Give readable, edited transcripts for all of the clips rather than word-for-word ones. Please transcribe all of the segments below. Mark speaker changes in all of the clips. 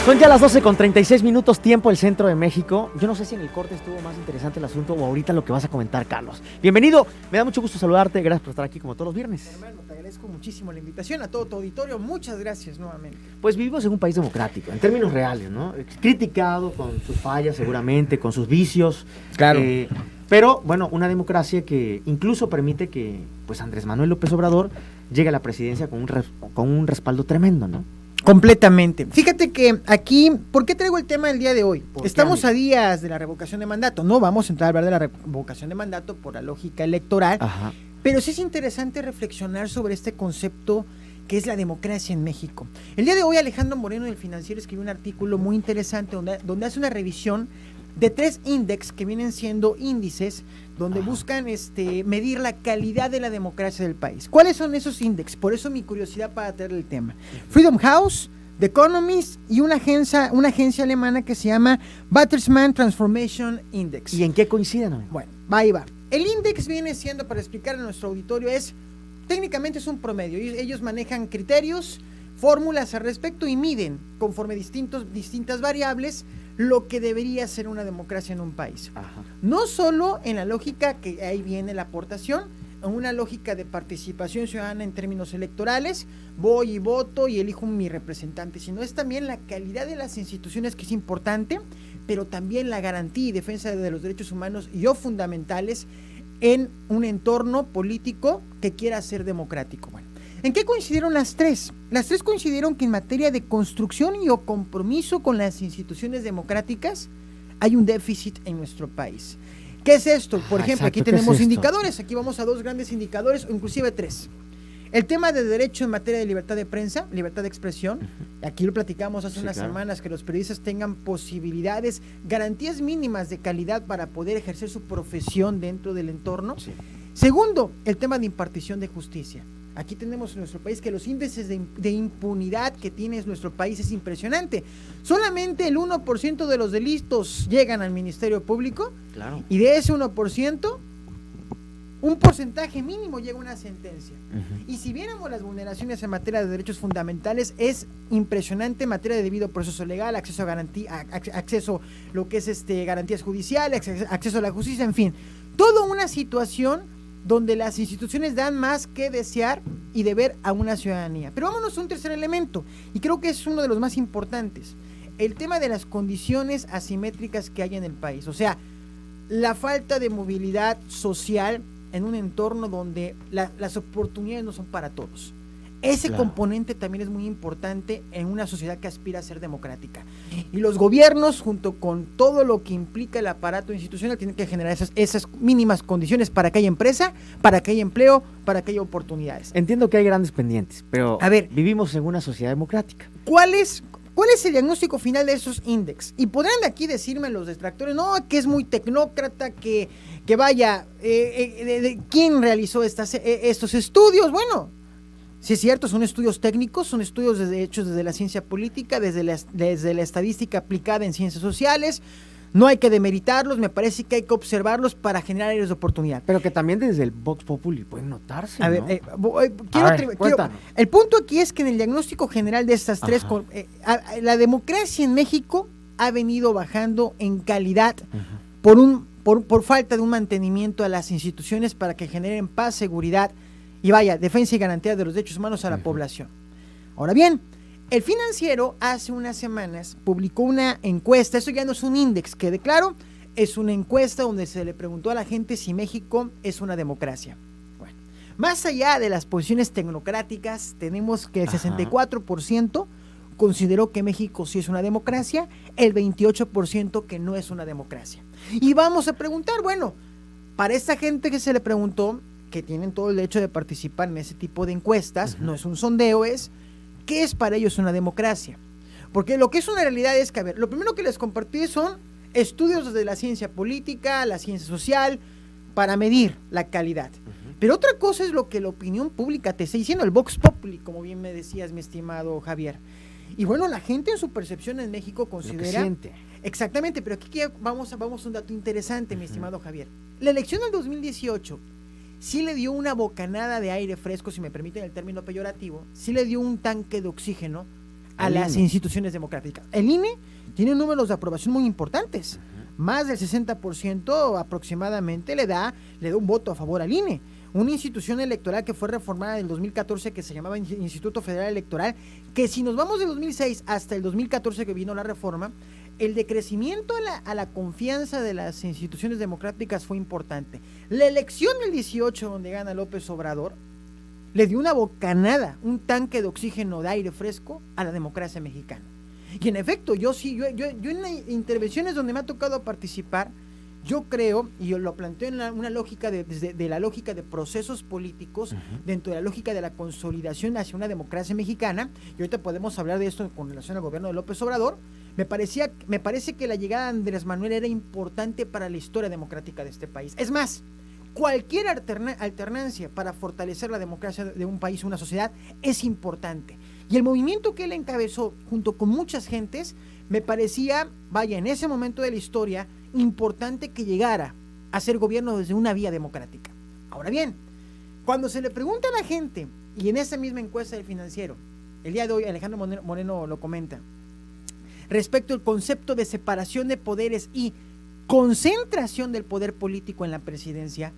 Speaker 1: Son ya las 12:36 tiempo el centro de México. Yo no sé si en el corte estuvo más interesante el asunto o ahorita lo que vas a comentar, Carlos. Bienvenido, me da mucho gusto saludarte, gracias por estar aquí como todos los viernes.
Speaker 2: Hermano, te agradezco muchísimo la invitación a todo tu auditorio, muchas gracias nuevamente.
Speaker 1: Pues vivimos en un país democrático, en términos reales, ¿no? Criticado con sus fallas seguramente, con sus vicios.
Speaker 2: Claro.
Speaker 1: Pero, bueno, una democracia que incluso permite que pues Andrés Manuel López Obrador llegue a la presidencia con un respaldo tremendo, ¿no?
Speaker 2: Completamente. Fíjate que aquí, ¿por qué traigo el tema del día de hoy? Estamos a días de la revocación de mandato. No vamos a entrar a hablar de la revocación de mandato por la lógica electoral.
Speaker 1: Ajá.
Speaker 2: Pero sí es interesante reflexionar sobre este concepto que es la democracia en México. El día de hoy Alejandro Moreno del Financiero escribió un artículo muy interesante donde hace una revisión de 3 índices que vienen siendo índices donde buscan medir la calidad de la democracia del país. ¿Cuáles son esos índices? Por eso mi curiosidad para traer el tema. Freedom House, The Economist y una agencia alemana que se llama Bertelsmann Transformation Index.
Speaker 1: ¿Y en qué coinciden?
Speaker 2: Bueno, ahí va. El índice viene siendo, para explicar a nuestro auditorio, técnicamente es un promedio. Ellos manejan criterios, fórmulas al respecto y miden conforme distintas variables lo que debería ser una democracia en un país.
Speaker 1: Ajá.
Speaker 2: No solo en la lógica que ahí viene la aportación, en una lógica de participación ciudadana en términos electorales, voy y voto y elijo mi representante, sino es también la calidad de las instituciones que es importante, pero también la garantía y defensa de los derechos humanos y o fundamentales en un entorno político que quiera ser democrático. Bueno, ¿en qué coincidieron las tres? Las tres coincidieron que en materia de construcción y o compromiso con las instituciones democráticas hay un déficit en nuestro país. ¿Qué es esto? Por ejemplo,
Speaker 1: exacto,
Speaker 2: aquí tenemos
Speaker 1: ¿qué es
Speaker 2: indicadores, aquí vamos a 2 grandes indicadores, o inclusive 3. El tema de derecho en materia de libertad de prensa, libertad de expresión, aquí lo platicamos hace unas semanas, que los periodistas tengan posibilidades, garantías mínimas de calidad para poder ejercer su profesión dentro del entorno.
Speaker 1: Sí.
Speaker 2: Segundo, el tema de impartición de justicia. Aquí tenemos en nuestro país que los índices de impunidad que tiene nuestro país es impresionante. Solamente el 1% de los delitos llegan al Ministerio Público.
Speaker 1: Claro.
Speaker 2: Y de ese 1%, un porcentaje mínimo llega a una sentencia. Y si viéramos las vulneraciones en materia de derechos fundamentales, es impresionante en materia de debido proceso legal, acceso a garantía, acceso lo que es garantías judiciales, acceso a la justicia, en fin. Toda una situación donde las instituciones dan más que desear y deber a una ciudadanía. Pero vámonos a un tercer elemento, y creo que es uno de los más importantes, el tema de las condiciones asimétricas que hay en el país, o sea, la falta de movilidad social en un entorno donde las oportunidades no son para todos. Ese componente también es muy importante en una sociedad que aspira a ser democrática. Y los gobiernos, junto con todo lo que implica el aparato institucional, tienen que generar esas mínimas condiciones para que haya empresa, para que haya empleo, para que haya oportunidades.
Speaker 1: Entiendo que hay grandes pendientes, pero
Speaker 2: a ver,
Speaker 1: vivimos en una sociedad democrática.
Speaker 2: ¿Cuál es el diagnóstico final de esos índices? Y podrán de aquí decirme los detractores, no, que es muy tecnócrata, que vaya, ¿quién realizó estos estudios? Bueno, sí es cierto, son estudios técnicos, son estudios hechos desde la ciencia política, desde la estadística aplicada en ciencias sociales. No hay que demeritarlos, me parece que hay que observarlos para generar áreas de oportunidad.
Speaker 1: Pero que también desde el Vox Populi pueden notarse,
Speaker 2: a
Speaker 1: ¿no?
Speaker 2: ver,
Speaker 1: Cuéntanos.
Speaker 2: el punto aquí es que en el diagnóstico general de estas tres, la democracia en México ha venido bajando en calidad por falta de un mantenimiento a las instituciones para que generen paz, seguridad y defensa y garantía de los derechos humanos a la población. Ahora bien, el Financiero hace unas semanas publicó una encuesta, eso ya no es un índice, quede claro, es una encuesta donde se le preguntó a la gente si México es una democracia. Bueno, más allá de las posiciones tecnocráticas, tenemos que el 64% consideró que México sí es una democracia, el 28% que no es una democracia. Y vamos a preguntar, bueno, para esta gente que se le preguntó, que tienen todo el derecho de participar en ese tipo de encuestas, no es un sondeo, ¿qué es para ellos una democracia? Porque lo que es una realidad es que, a ver, lo primero que les compartí son estudios desde la ciencia política, la ciencia social, para medir la calidad. Pero otra cosa es lo que la opinión pública te está diciendo, el Vox Populi, como bien me decías, mi estimado Javier. Y bueno, la gente en su percepción en México considera... Exactamente, pero aquí vamos a un dato interesante, mi estimado Javier. La elección del 2018 sí le dio una bocanada de aire fresco, si me permiten el término peyorativo, sí le dio un tanque de oxígeno a las instituciones democráticas. El INE tiene números de aprobación muy importantes. Más del 60% aproximadamente le da un voto a favor al INE. Una institución electoral que fue reformada en el 2014, que se llamaba Instituto Federal Electoral, que si nos vamos del 2006 hasta el 2014 que vino la reforma, el decrecimiento a la confianza de las instituciones democráticas fue importante. La elección del 18, donde gana López Obrador, le dio una bocanada, un tanque de oxígeno, de aire fresco a la democracia mexicana. Y en efecto, yo en intervenciones donde me ha tocado participar, yo creo, y yo lo planteo en una lógica de la lógica de procesos políticos, dentro de la lógica de la consolidación hacia una democracia mexicana, y ahorita podemos hablar de esto con relación al gobierno de López Obrador. Me parece que la llegada de Andrés Manuel era importante para la historia democrática de este país. Es más, cualquier alternancia para fortalecer la democracia de un país o una sociedad es importante. Y el movimiento que él encabezó, junto con muchas gentes, me parecía, en ese momento de la historia, importante que llegara a ser gobierno desde una vía democrática. Ahora bien, cuando se le pregunta a la gente, y en esa misma encuesta del Financiero, el día de hoy Alejandro Moreno lo comenta, respecto al concepto de separación de poderes y concentración del poder político en la presidencia,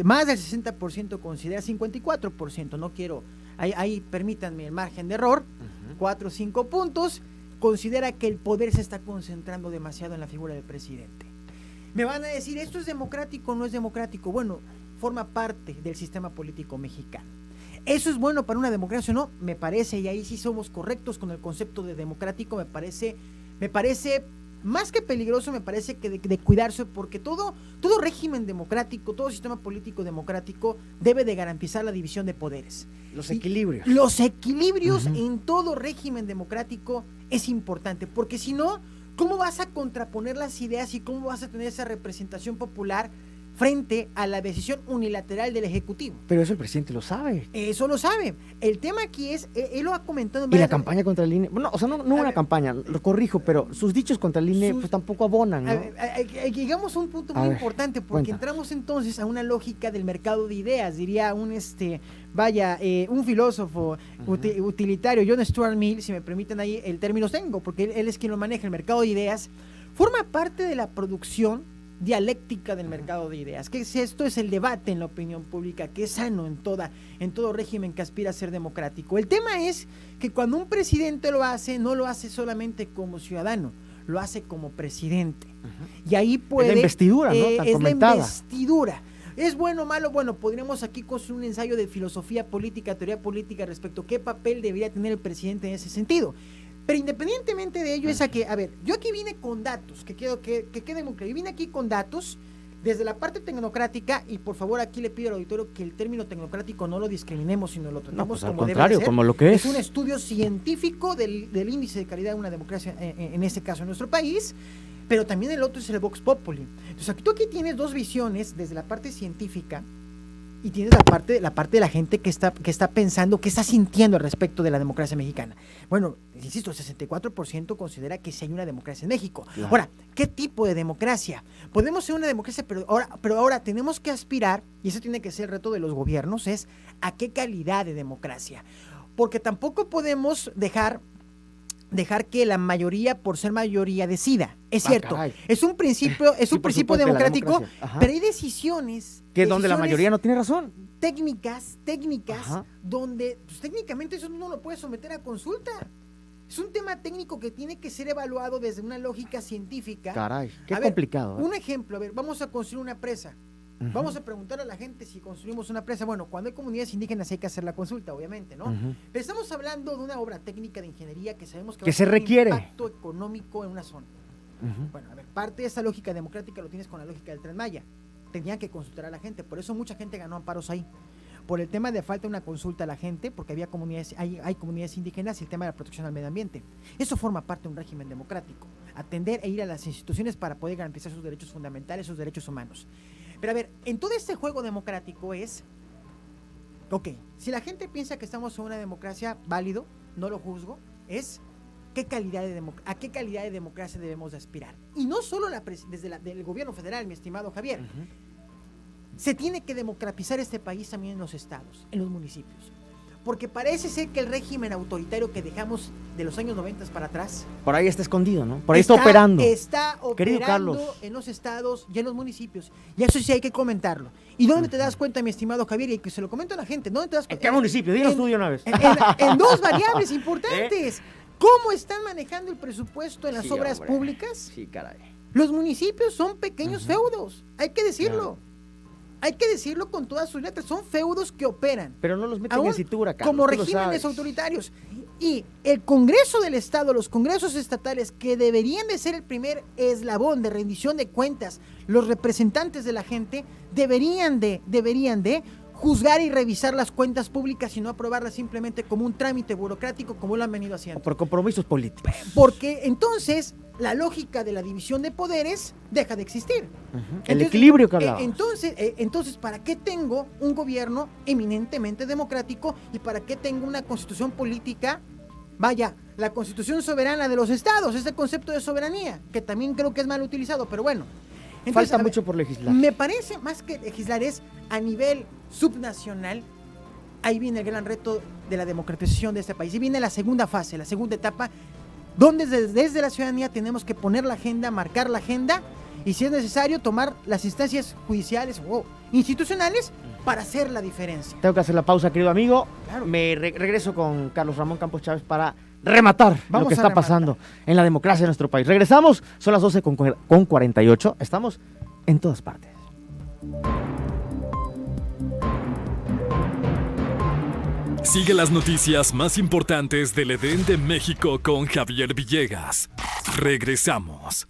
Speaker 2: más del 60% considera, 54%, no quiero, ahí permítanme el margen de error, 4 o 5 puntos, considera que el poder se está concentrando demasiado en la figura del presidente. Me van a decir, ¿esto es democrático o no es democrático? Bueno, forma parte del sistema político mexicano. ¿Eso es bueno para una democracia o no? Me parece, y ahí sí somos correctos con el concepto de democrático, me parece más que peligroso, me parece que de cuidarse, porque todo régimen democrático, todo sistema político democrático debe de garantizar la división de poderes.
Speaker 1: Los equilibrios.
Speaker 2: Los equilibrios en todo régimen democrático es importante, porque si no, ¿cómo vas a contraponer las ideas y cómo vas a tener esa representación popular frente a la decisión unilateral del Ejecutivo?
Speaker 1: Pero eso el presidente lo sabe.
Speaker 2: Eso lo sabe. El tema aquí es, él lo ha comentado.
Speaker 1: Y la campaña contra el INE, bueno, o sea, no una campaña, lo corrijo, pero sus dichos contra el INE pues tampoco abonan, ¿no?
Speaker 2: Llegamos a un punto muy importante, porque entramos entonces a una lógica del mercado de ideas, diría un filósofo utilitario, John Stuart Mill, si me permiten ahí el término tengo, porque él es quien lo maneja. El mercado de ideas forma parte de la producción dialéctica del mercado de ideas. ¿Qué es esto? Es el debate en la opinión pública, que es sano en todo régimen que aspira a ser democrático. El tema es que cuando un presidente lo hace, no lo hace solamente como ciudadano, lo hace como presidente. Y ahí puede...
Speaker 1: Es la investidura, ¿no? Tan comentada.
Speaker 2: La investidura. ¿Es bueno o malo? Bueno, podríamos aquí construir un ensayo de filosofía política, teoría política, respecto a qué papel debería tener el presidente en ese sentido. Pero independientemente de ello, yo aquí vine con datos, que quede muy claro. Yo vine aquí con datos desde la parte tecnocrática, y por favor aquí le pido al auditorio que el término tecnocrático no lo discriminemos, sino lo tratemos como debe ser.
Speaker 1: Como lo que es.
Speaker 2: Es un estudio científico del índice de calidad de una democracia, en este caso en nuestro país, pero también el otro es el Vox Populi. Entonces tú aquí tienes dos visiones, desde la parte científica, y tienes la parte de la gente que está pensando, que está sintiendo al respecto de la democracia mexicana. Bueno, insisto, el 64% considera que sí hay una democracia en México. Claro. Ahora, ¿qué tipo de democracia? Podemos ser una democracia, pero ahora tenemos que aspirar, y ese tiene que ser el reto de los gobiernos, es a qué calidad de democracia. Porque tampoco podemos dejar que la mayoría, por ser mayoría, decida. Es cierto,
Speaker 1: caray.
Speaker 2: es un principio democrático, pero hay decisiones
Speaker 1: que donde la mayoría no tiene razón.
Speaker 2: Técnicas, donde pues, técnicamente eso no lo puedes someter a consulta. Es un tema técnico que tiene que ser evaluado desde una lógica científica.
Speaker 1: Caray, qué complicado.
Speaker 2: Un ejemplo, vamos a construir una presa. Vamos a preguntar a la gente si construimos una presa. Bueno, cuando hay comunidades indígenas hay que hacer la consulta, obviamente, ¿no? Pero estamos hablando de una obra técnica de ingeniería que sabemos que va a
Speaker 1: se
Speaker 2: tener
Speaker 1: requiere
Speaker 2: un impacto económico en una zona. Bueno, parte de esa lógica democrática lo tienes con la lógica del Tren Maya. Tenían que consultar a la gente, por eso mucha gente ganó amparos ahí. Por el tema de falta de una consulta a la gente, porque hay comunidades indígenas, y el tema de la protección al medio ambiente. Eso forma parte de un régimen democrático. Atender e ir a las instituciones para poder garantizar sus derechos fundamentales, sus derechos humanos. Pero en todo este juego democrático si la gente piensa que estamos en una democracia, válido, no lo juzgo, es a qué calidad de democracia debemos de aspirar. Y no solo desde del gobierno federal, mi estimado Javier. Se tiene que democratizar este país también en los estados, en los municipios. porque parece ser que el régimen autoritario que dejamos de los años 90 para atrás
Speaker 1: Por ahí está escondido, ¿no? Por ahí está operando.
Speaker 2: Está
Speaker 1: Querido
Speaker 2: operando
Speaker 1: Carlos.
Speaker 2: en los estados y en los municipios. Y eso sí hay que comentarlo. ¿Y dónde te das cuenta, mi estimado Javier? Y que se lo comento a la gente. ¿Dónde te das
Speaker 1: ¿En
Speaker 2: cuenta?
Speaker 1: qué municipio? Dinos tú de una vez.
Speaker 2: En dos variables importantes. ¿Cómo están manejando el presupuesto en las
Speaker 1: Sí,
Speaker 2: obras
Speaker 1: hombre.
Speaker 2: públicas?
Speaker 1: Sí, caray.
Speaker 2: Los municipios son pequeños feudos. Hay que decirlo. Hay que decirlo con todas sus letras. Son feudos que operan.
Speaker 1: Pero no los meten
Speaker 2: Aún
Speaker 1: en cintura, Carlos.
Speaker 2: como
Speaker 1: tú lo
Speaker 2: regímenes
Speaker 1: sabes.
Speaker 2: autoritarios. Y el Congreso del Estado, los congresos estatales, que deberían de ser el primer eslabón de rendición de cuentas, los representantes de la gente, deberían de juzgar y revisar las cuentas públicas y no aprobarlas simplemente como un trámite burocrático como lo han venido
Speaker 1: O
Speaker 2: haciendo.
Speaker 1: por compromisos políticos.
Speaker 2: Porque entonces la lógica de la división de poderes deja de existir.
Speaker 1: El equilibrio que hablábamos.
Speaker 2: Entonces, ¿para qué tengo un gobierno eminentemente democrático y para qué tengo una constitución política? Vaya, la constitución soberana de los estados, ese concepto de soberanía, que también creo que es mal utilizado, pero bueno. Entonces,
Speaker 1: Falta mucho por legislar.
Speaker 2: me parece, más que legislar, es a nivel subnacional. Ahí viene el gran reto de la democratización de este país. Y viene la segunda fase, la segunda etapa, donde desde la ciudadanía tenemos que poner la agenda, marcar la agenda, y si es necesario, tomar las instancias judiciales o institucionales para hacer la diferencia.
Speaker 1: Tengo que hacer la pausa, querido amigo.
Speaker 2: Claro.
Speaker 1: Me regreso con Carlos Ramón Campos Chávez para rematar
Speaker 2: Vamos
Speaker 1: lo que
Speaker 2: a
Speaker 1: está
Speaker 2: rematar.
Speaker 1: pasando en la democracia de nuestro país. Regresamos, son las 12 con 48. Estamos en todas partes.
Speaker 3: Sigue las noticias más importantes del Edén de México con Javier Villegas. Regresamos.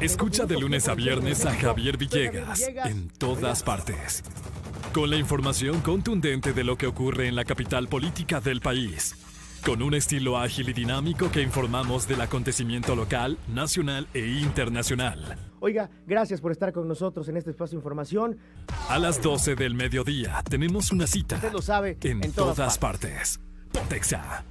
Speaker 3: Escucha de lunes a viernes a Javier Villegas en todas partes. Con la información contundente de lo que ocurre en la capital política del país. Con un estilo ágil y dinámico que informamos del acontecimiento local, nacional e internacional.
Speaker 1: Oiga, gracias por estar con nosotros en este espacio de información.
Speaker 3: A las 12 del mediodía tenemos una cita
Speaker 1: Usted lo sabe,
Speaker 3: en todas partes. Pontexa.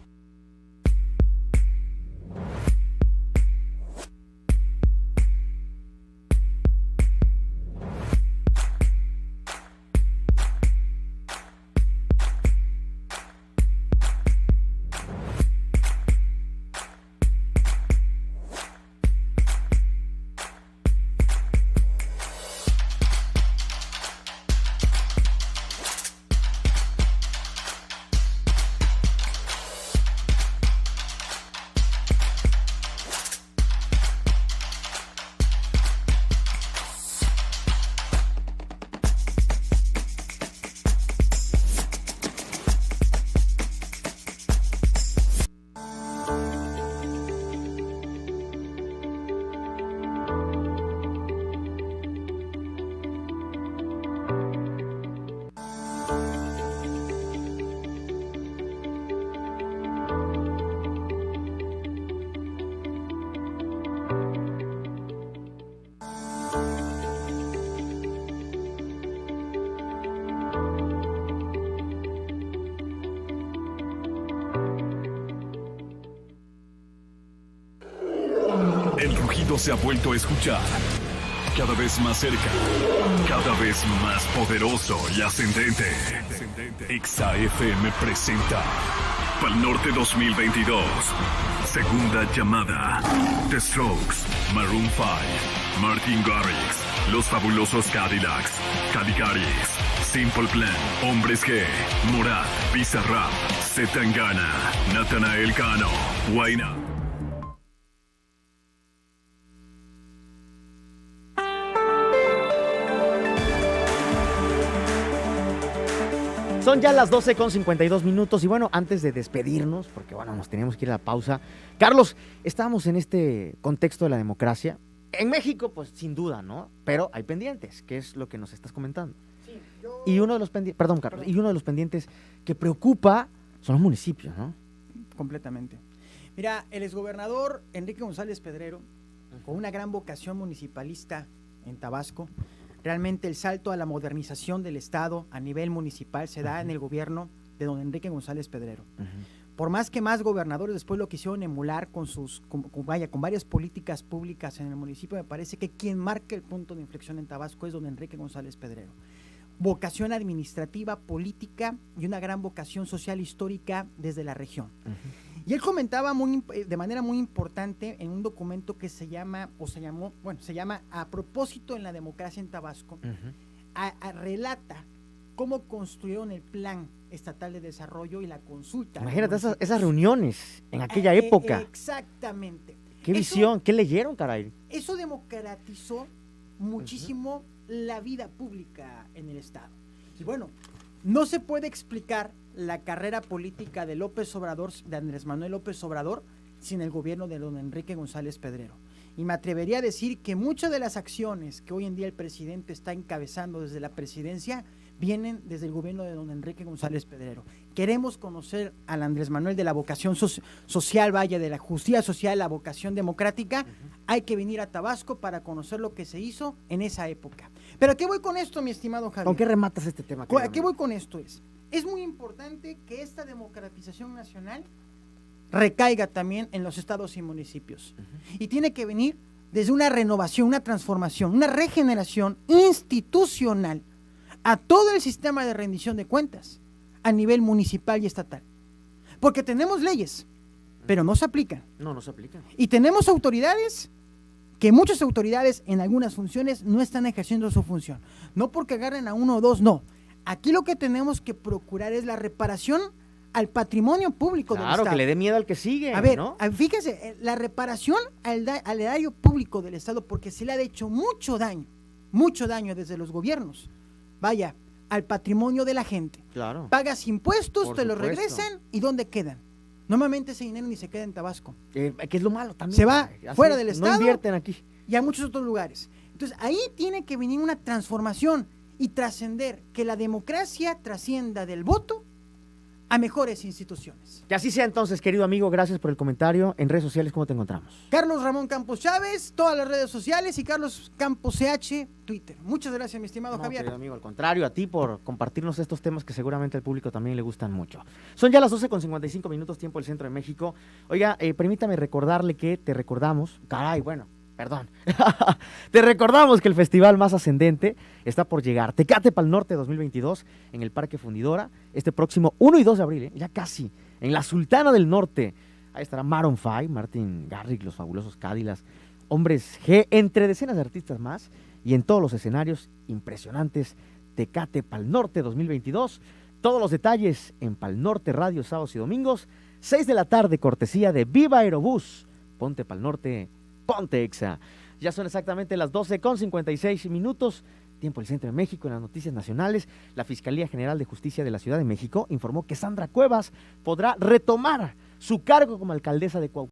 Speaker 3: sonido se ha vuelto a escuchar. Cada vez más cerca, cada vez más poderoso y ascendente. Exa FM presenta Pal Norte 2022. Segunda llamada. The Strokes, Maroon 5, Martin Garrix, Los Fabulosos Cadillacs, Caligaris, Simple Plan, Hombres G, Morat, Bizarrap, Zetangana, Natanael Cano, Huayna.
Speaker 1: Son ya las 12:52 y bueno, antes de despedirnos, porque bueno, nos teníamos que ir a la pausa. Carlos, estábamos en este contexto de la democracia. En México, pues sin duda, ¿no? Pero hay pendientes, que es lo que nos estás comentando.
Speaker 2: Sí, yo...
Speaker 1: Y uno de los pendientes, perdón, Carlos, y uno de los pendientes que preocupa son los municipios, ¿no?
Speaker 2: Completamente. Mira, el exgobernador Enrique González Pedrero, con una gran vocación municipalista en Tabasco, realmente el salto a la modernización del Estado a nivel municipal se da en el gobierno de don Enrique González Pedrero. Por más que más gobernadores después lo quisieron emular con varias políticas públicas en el municipio, me parece que quien marca el punto de inflexión en Tabasco es don Enrique González Pedrero. Vocación administrativa, política y una gran vocación social histórica desde la región. Y él comentaba de manera muy importante en un documento que se llama A propósito en la democracia en Tabasco, relata cómo construyeron el plan estatal de desarrollo y la consulta.
Speaker 1: Imagínate esas reuniones en aquella época.
Speaker 2: Exactamente.
Speaker 1: ¿Qué visión? ¿Qué leyeron, caray?
Speaker 2: Eso democratizó muchísimo la vida pública en el Estado. Y bueno, no se puede explicar la carrera política de López Obrador, de Andrés Manuel López Obrador, sin el gobierno de don Enrique González Pedrero. Y me atrevería a decir que muchas de las acciones que hoy en día el presidente está encabezando desde la presidencia vienen desde el gobierno de don Enrique González Pedrero. Queremos conocer al Andrés Manuel de la vocación social, de la justicia social, la vocación democrática. Hay que venir a Tabasco para conocer lo que se hizo en esa época. Pero ¿a qué voy con esto, mi estimado Javier?
Speaker 1: ¿Con qué rematas este tema?
Speaker 2: ¿A qué voy con esto? Es muy importante que esta democratización nacional recaiga también en los estados y municipios. Y tiene que venir desde una renovación, una transformación, una regeneración institucional a todo el sistema de rendición de cuentas a nivel municipal y estatal. Porque tenemos leyes, pero no se aplican.
Speaker 1: No se aplican.
Speaker 2: Y tenemos autoridades que muchas autoridades en algunas funciones no están ejerciendo su función. No porque agarren a uno o dos, no. Aquí lo que tenemos que procurar es la reparación al patrimonio público del Estado.
Speaker 1: Claro, que le dé miedo al que sigue,
Speaker 2: a ver,
Speaker 1: ¿no?
Speaker 2: Fíjense, la reparación al erario público del Estado, porque se le ha hecho mucho daño desde los gobiernos. Vaya, al patrimonio de la gente.
Speaker 1: Claro.
Speaker 2: Pagas impuestos,
Speaker 1: Por
Speaker 2: te los
Speaker 1: supuesto.
Speaker 2: regresan, ¿y dónde quedan? Normalmente ese dinero ni se queda en Tabasco.
Speaker 1: Que es lo malo también.
Speaker 2: Se va fuera del
Speaker 1: No
Speaker 2: Estado.
Speaker 1: invierten aquí.
Speaker 2: Y a muchos otros lugares. Entonces, ahí tiene que venir una transformación y trascender, que la democracia trascienda del voto a mejores instituciones.
Speaker 1: Que así sea entonces, querido amigo, gracias por el comentario. En redes sociales, ¿cómo te encontramos?
Speaker 2: Carlos Ramón Campos Chávez, todas las redes sociales, y Carlos Campos CH, Twitter. Muchas gracias, mi estimado Javier.
Speaker 1: Querido amigo, al contrario, a ti por compartirnos estos temas que seguramente al público también le gustan mucho. Son ya las 12:55, tiempo del Centro de México. Oiga, permítame recordarle que te recordamos, perdón. Te recordamos que el festival más ascendente está por llegar. Tecate Pal Norte 2022 en el Parque Fundidora, este próximo 1 y 2 de abril, ya casi, en la Sultana del Norte. Ahí estará Maroon 5, Martin Garrix, Los Fabulosos Cadillacs, Hombres G, entre decenas de artistas más, y en todos los escenarios impresionantes. Tecate Pal Norte 2022. Todos los detalles en Pal Norte Radio, sábados y domingos, 6 de la tarde, cortesía de Viva Aerobús. Ponte Pal Norte, ponte Exa. Ya son exactamente las 12:56, tiempo del Centro de México. En las noticias nacionales, la Fiscalía General de Justicia de la Ciudad de México informó que Sandra Cuevas podrá retomar su cargo como alcaldesa de Cuauhtémoc.